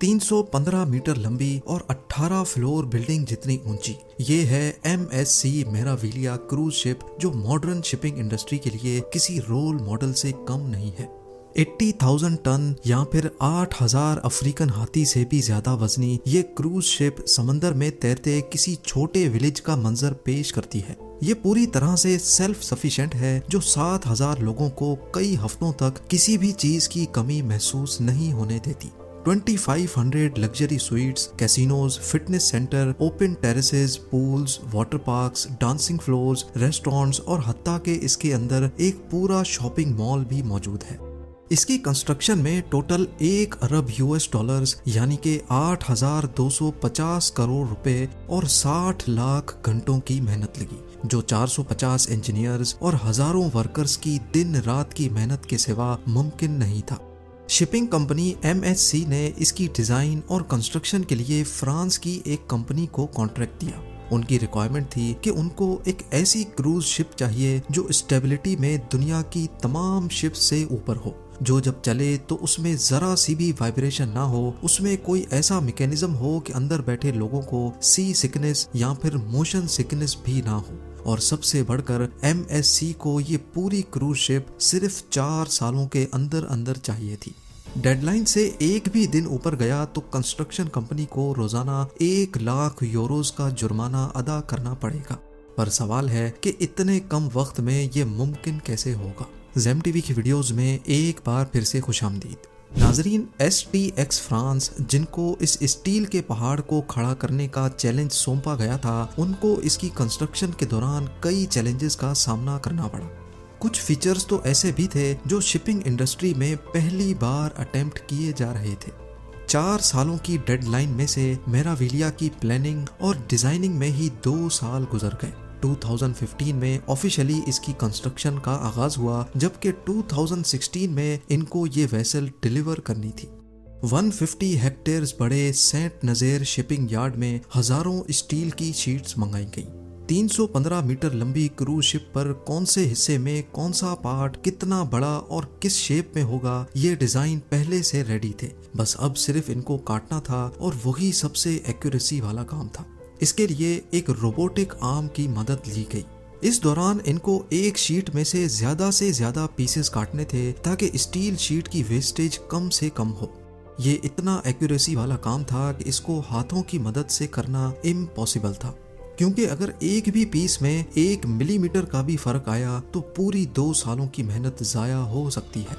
315 metre लंबी और 18 floor building जितनी ऊंची। ये है MSC मेराविलिया क्रूज शिप, जो मॉडर्न शिपिंग इंडस्ट्री के लिए किसी रोल मॉडल से कम नहीं है। 80,000 टन या फिर 8,000 अफ्रीकन हाथी से भी ज्यादा वजनी ये क्रूज शिप समंदर में तैरते किसी छोटे विलेज का मंजर पेश करती है। ये पूरी तरह से सेल्फ सफिशिएंट है, जो 7,000 लोगों को कई हफ्तों तक किसी भी चीज की कमी महसूस नहीं होने देती। 2500 luxury sweets, casinos, fitness centre, open terraces, pools, water parks, dancing floors, restaurants और हत्ता के इसके अंदर एक पूरा शॉपिंग मॉल भी मौजूद है। इसकी कंस्ट्रक्शन में टोटल 1 अरब US डॉलर्स यानी कि 8,250 करोड़ रुपए और 60 लाख घंटों की मेहनत लगी, जो 450 इंजीनियर्स और हजारों वर्कर्स की दिन रात की मेहनत के सिवा मुमकिन नहीं था। शिपिंग कंपनी MSC ने इसकी डिजाइन और कंस्ट्रक्शन के लिए फ्रांस की एक कंपनी को कॉन्ट्रैक्ट दिया। उनकी रिक्वायरमेंट थी कि उनको एक ऐसी क्रूज शिप चाहिए जो स्टेबिलिटी में दुनिया की तमाम शिप से ऊपर हो, जो जब चले तो उसमें जरा सी भी वाइब्रेशन ना हो, उसमें कोई ऐसा मैकेनिज्म हो कि अंदर बैठे लोगों को सी सिकनेस या फिर मोशन सिकनेस भी ना हो। और सबसे बढ़कर MSC को ये पूरी क्रूज शिप सिर्फ 4 सालों के अंदर अंदर चाहिए थी। डेडलाइन से एक भी दिन ऊपर गया तो कंस्ट्रक्शन कंपनी को रोजाना 1 लाख यूरोस का जुर्माना अदा करना पड़ेगा। पर सवाल है कि इतने कम वक्त में ये मुमकिन कैसे होगा। ज़ेम टीवी की वीडियोस में एक बार फिर से खुशामदीद। नाजरीन, STX फ्रांस, जिनको इस स्टील के पहाड़ को खड़ा करने का चैलेंज सौंपा गया था, उनको इसकी कंस्ट्रक्शन के दौरान कई चैलेंजेस का सामना करना पड़ा। कुछ फीचर्स तो ऐसे भी थे जो शिपिंग इंडस्ट्री में पहली बार अटेम्प्ट किए जा रहे थे। 4 सालों की डेडलाइन में से मेराविलिया की प्लानिंग और डिजाइनिंग में ही 2 साल गुजर गए। 2015 में ऑफिशियली इसकी कंस्ट्रक्शन का आगाज हुआ, जबकि 2016 में इनको ये वेसल डिलीवर करनी थी। 150 हेक्टेयर्स बड़े सेंट नज़ेर शिपिंग यार्ड में हजारों स्टील की शीट्स मंगाई गई। 315 मीटर लंबी क्रूज शिप पर कौन से हिस्से में कौन सा पार्ट कितना बड़ा और किस शेप में होगा, ये डिजाइन पहले से रेडी थे। बस अब सिर्फ इनको काटना था और वही सबसे एक्यूरेसी वाला काम था। इसके लिए एक रोबोटिक आर्म की मदद ली गई। इस दौरान इनको एक शीट में से ज्यादा पीसेस काटने थे ताकि स्टील शीट की वेस्टेज कम से कम हो। ये इतना एक्यूरेसी वाला काम था कि इसको हाथों की मदद से करना इम्पॉसिबल था, क्योंकि अगर एक भी पीस में 1 मिलीमीटर का भी फर्क आया तो पूरी 2 सालों की मेहनत जाया हो सकती है।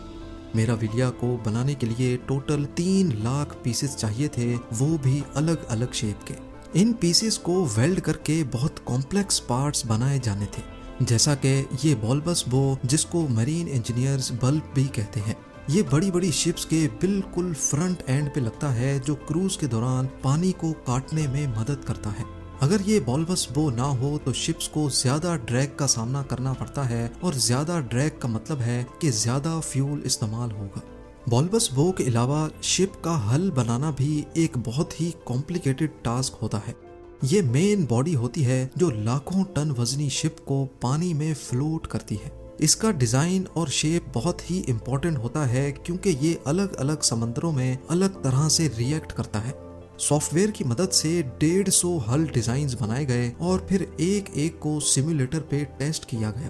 मेराविलिया को बनाने के लिए टोटल 3 लाख पीसेस चाहिए थे, वो भी अलग अलग शेप के। इन पीसेस को वेल्ड करके बहुत कॉम्प्लेक्स पार्ट्स बनाए जाने थे, जैसा कि ये बल्बस बो, जिसको मरीन इंजीनियर्स बल्ब भी कहते हैं। ये बड़ी बड़ी शिप्स के बिल्कुल फ्रंट एंड पे लगता है, जो क्रूज के दौरान पानी को काटने में मदद करता है। अगर ये बल्बस बो ना हो तो शिप्स को ज्यादा ड्रैग का सामना करना पड़ता है, और ज्यादा ड्रैग का मतलब है कि ज्यादा फ्यूल इस्तेमाल होगा। बल्बस बो के अलावा शिप का हल बनाना भी एक बहुत ही कॉम्प्लिकेटेड टास्क होता है। ये मेन बॉडी होती है जो लाखों टन वजनी शिप को पानी में फ्लोट करती है। इसका डिजाइन और शेप बहुत ही इम्पोर्टेंट होता है, क्योंकि ये अलग अलग समंदरों में अलग तरह से रिएक्ट करता है। सॉफ्टवेयर की मदद से 150 हल डिजाइन्स बनाए गए और फिर एक एक को सिमुलेटर पे टेस्ट किया गया।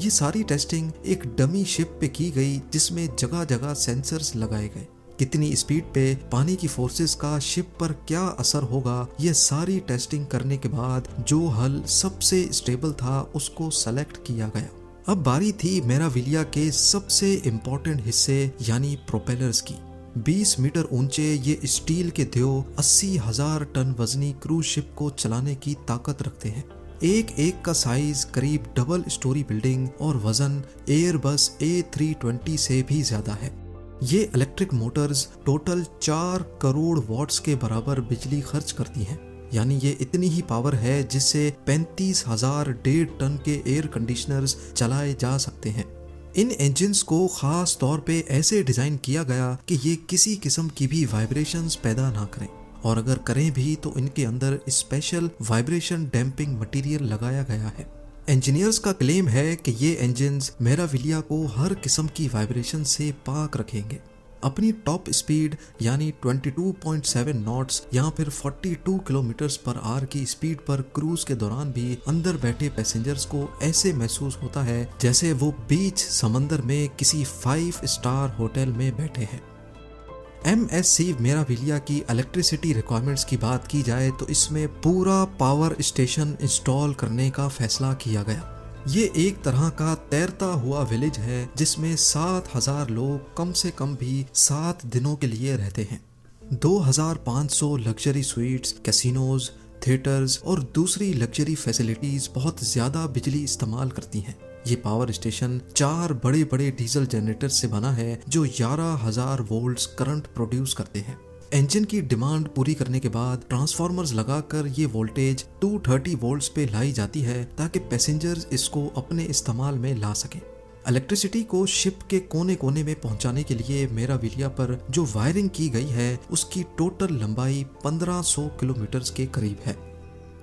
ये सारी टेस्टिंग एक डमी शिप पे की गई, जिसमें जगह जगह सेंसर्स लगाए गए। कितनी स्पीड पे पानी की फोर्सेस का शिप पर क्या असर होगा, ये सारी टेस्टिंग करने के बाद जो हल सबसे स्टेबल था उसको सेलेक्ट किया गया। अब बारी थी मेराविलिया के सबसे इम्पोर्टेंट हिस्से यानी प्रोपेलर्स की। 20 मीटर ऊंचे ये स्टील के देव 80,000 टन वजनी क्रूज शिप को चलाने की ताकत रखते हैं। एक एक का साइज करीब डबल स्टोरी बिल्डिंग और वजन एयरबस A320 से भी ज्यादा है। ये electric motors total 4 crore watts के बराबर बिजली खर्च करती हैं। यानी ये इतनी ही पावर है जिससे 35,000 1.5 टन के एयर कंडीशनर्स चलाए जा सकते हैं। इन इंजन्स को खास तौर पे ऐसे डिजाइन किया गया कि ये किसी किस्म की भी वाइब्रेशंस पैदा ना करें, और अगर करें भी तो इनके अंदर स्पेशल वाइब्रेशन डैम्पिंग मटेरियल लगाया गया है। इंजीनियर्स का क्लेम है कि ये इंजन्स मेराविलिया को हर किस्म की वाइब्रेशन से पाक रखेंगे। अपनी टॉप स्पीड यानी 22.7 नॉट्स या फिर 42 किलोमीटर्स पर आवर की स्पीड पर क्रूज के दौरान भी अंदर बैठे पैसेंजर्स को ऐसे महसूस होता है जैसे वो बीच समंदर में किसी 5 स्टार होटल में बैठे हैं। MSC मेराविलिया की इलेक्ट्रिसिटी रिक्वायरमेंट्स की बात की जाए तो इसमें पूरा पावर स्टेशन इंस्टॉल करने का फैसला किया गया। ये एक तरह का तैरता हुआ विलेज है जिसमें 7,000 लोग कम से कम भी 7 दिनों के लिए रहते हैं। 2,500 लग्जरी स्वीट्स, कैसीनोज, थिएटर्स और दूसरी लग्जरी फैसिलिटीज बहुत ज्यादा बिजली इस्तेमाल करती हैं। ये पावर स्टेशन 4 बड़े बड़े डीजल जनरेटर से बना है जो 11,000 वोल्ट्स करंट प्रोड्यूस करते हैं। इंजन की डिमांड पूरी करने के बाद ट्रांसफार्मर्स लगाकर ये वोल्टेज 230 वोल्ट्स पे लाई जाती है ताकि पैसेंजर्स इसको अपने इस्तेमाल में ला सकें। इलेक्ट्रिसिटी को शिप के कोने कोने में पहुंचाने के लिए मेराविलिया पर जो वायरिंग की गई है उसकी टोटल लंबाई 1500 किलोमीटर के करीब है।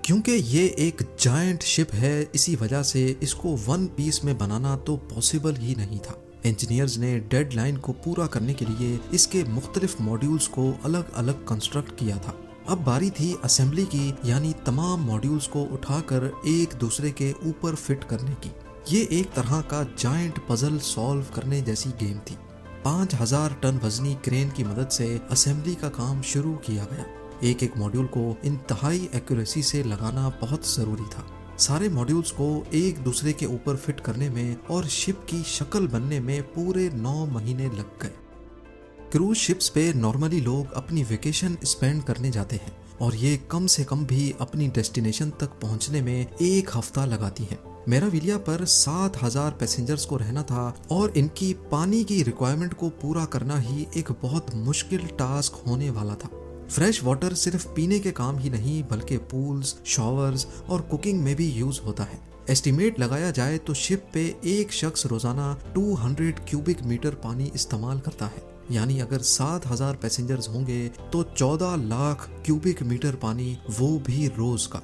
क्योंकि ये एक जायंट शिप है इसी वजह से इसको वन पीस में बनाना तो पॉसिबल ही नहीं था। इंजीनियर्स ने डेडलाइन को पूरा करने के लिए इसके मुख्तलिफ मॉड्यूल्स को अलग अलग कंस्ट्रक्ट किया था। अब बारी थी असेंबली की, यानी तमाम मॉड्यूल्स को उठाकर एक दूसरे के ऊपर फिट करने की। ये एक तरह का जायंट पजल सॉल्व करने जैसी गेम थी। 5,000 टन वजनी क्रेन की मदद से असेंबली का काम शुरू किया गया। एक एक मॉड्यूल को इंतहाई एक्यूरेसी से लगाना बहुत जरूरी था। सारे मॉड्यूल्स को एक दूसरे के ऊपर फिट करने में और शिप की शक्ल बनने में पूरे 9 महीने लग गए। क्रूज शिप्स पे नॉर्मली लोग अपनी वेकेशन स्पेंड करने जाते हैं और ये कम से कम भी अपनी डेस्टिनेशन तक पहुंचने में 1 हफ्ता लगाती हैं। मेराविलिया पर 7,000 पैसेंजर्स को रहना था और इनकी पानी की रिक्वायरमेंट को पूरा करना ही एक बहुत मुश्किल टास्क होने वाला था। फ्रेश वाटर सिर्फ पीने के काम ही नहीं बल्कि पूल्स, शॉवर्स और कुकिंग में भी यूज होता है। एस्टिमेट लगाया जाए तो शिप पे एक शख्स रोजाना 200 क्यूबिक मीटर पानी इस्तेमाल करता है, यानी अगर 7,000 पैसेंजर्स होंगे तो 14 लाख क्यूबिक मीटर पानी, वो भी रोज का।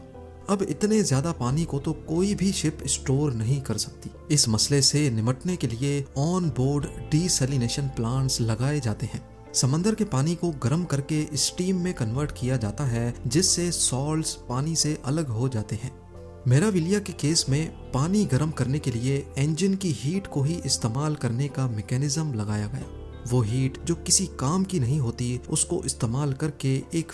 अब इतने ज्यादा पानी को तो कोई भी शिप स्टोर नहीं कर सकती। इस मसले से निपटने के लिए ऑन बोर्ड डीसैलिनेशन प्लांट्स लगाए जाते हैं। समंदर के पानी को गर्म करके स्टीम में कन्वर्ट किया जाता है जिससे सॉल्ट्स पानी से अलग हो जाते हैं। मेराविलिया के केस में पानी गर्म करने के लिए इंजन की हीट को ही इस्तेमाल करने का मैकेनिज्म लगाया गया। वो हीट जो किसी काम की नहीं होती उसको इस्तेमाल करके एक